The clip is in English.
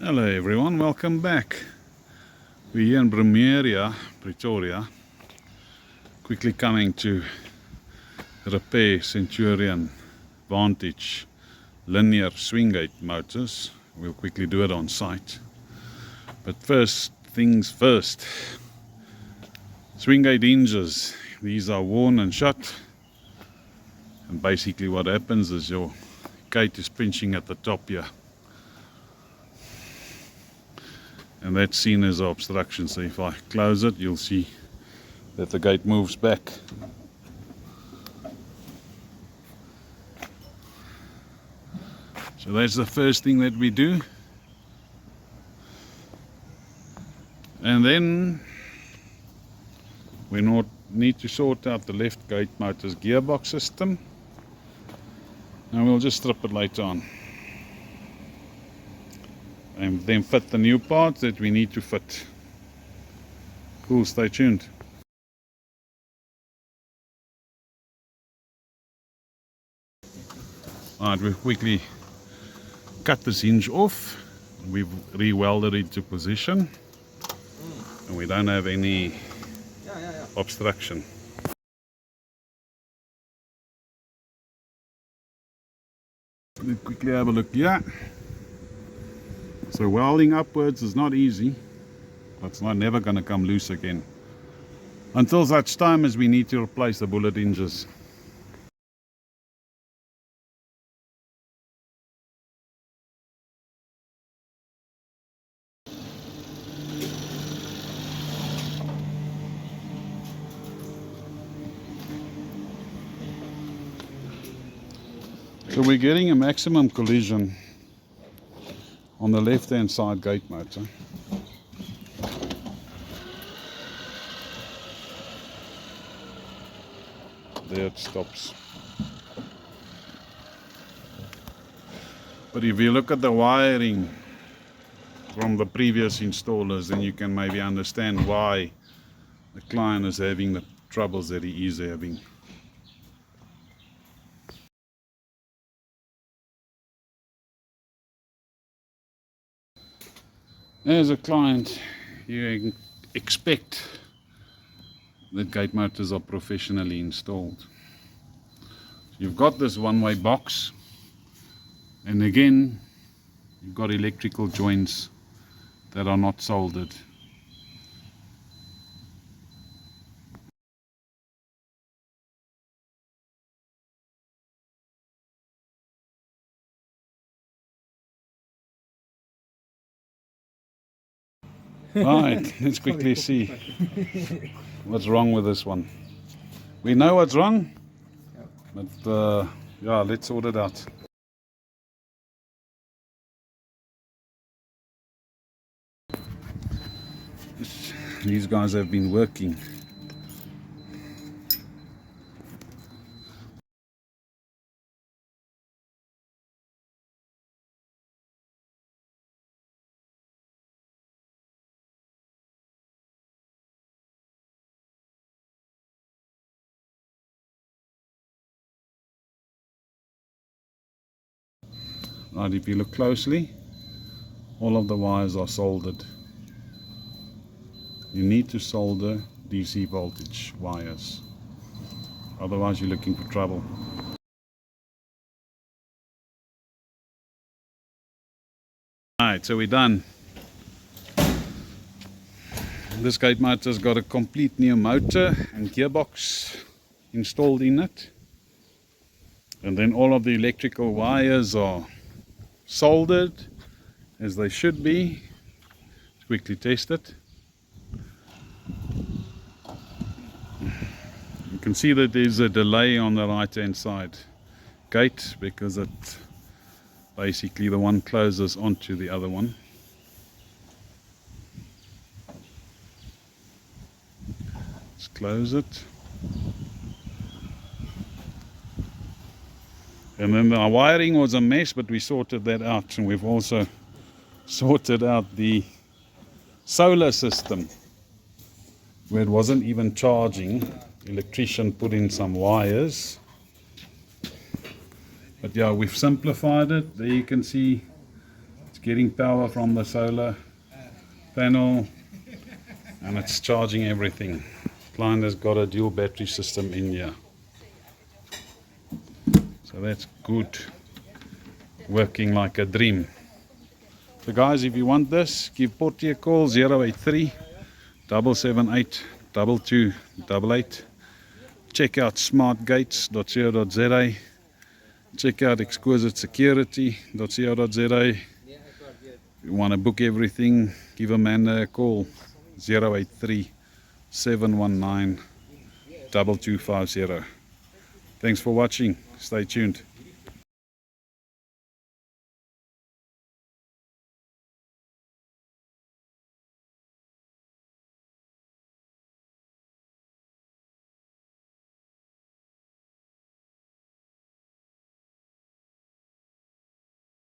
Hello everyone, welcome back. We're here in Pretoria, quickly coming to repair Centurion Vantage linear swing gate motors. We'll quickly do it on site. But first things first, swing gate hinges. These are worn and shut, and basically what happens is your gate is pinching at the top here. And that's seen as an obstruction, so if I close it, you'll see that the gate moves back. So that's the first thing that we do. And then we need to sort out the left gate motor's gearbox system, and we'll just strip it later on. And then fit the new parts that we need to fit. Cool, stay tuned. Alright, we've quickly cut this hinge off. We've re-welded it to position, and we don't have any obstruction. Let's quickly have a look here. So welding upwards is not easy, but it's never going to come loose again until such time as we need to replace the bullet hinges. So we're getting a maximum collision on the left hand side gate motor. There it stops. But if you look at the wiring from the previous installers, then you can maybe understand why the client is having the troubles that he is having. As a client, you expect that gate motors are professionally installed. You've got this one-way box, and again you've got electrical joints that are not soldered. Right, let's quickly see what's wrong with this one. We know what's wrong, but yeah, let's sort it out. These guys have been working. Right, if you look closely, all of the wires are soldered. You need to solder DC voltage wires, otherwise you're looking for trouble. Alright, so we're done. This gate motor's got a complete new motor and gearbox installed in it, and then all of the electrical wires are soldered as they should be. Let's quickly test it. You can see that there's a delay on the right hand side gate because it basically the one closes onto the other one. Let's close it. And then our wiring was a mess, but we sorted that out, and we've also sorted out the solar system where it wasn't even charging. The electrician put in some wires, but yeah, we've simplified it. There you can see it's getting power from the solar panel, and it's charging everything. Client has got a dual battery system in here, so that's good, working like a dream. So guys, if you want this, give Pottie a call, 083 778 2288. Check out smartgates.co.za. Check out exquisitesecurity.co.za. If you want to book everything, give Amanda a call, 083 719 2250. Thanks for watching. Stay tuned.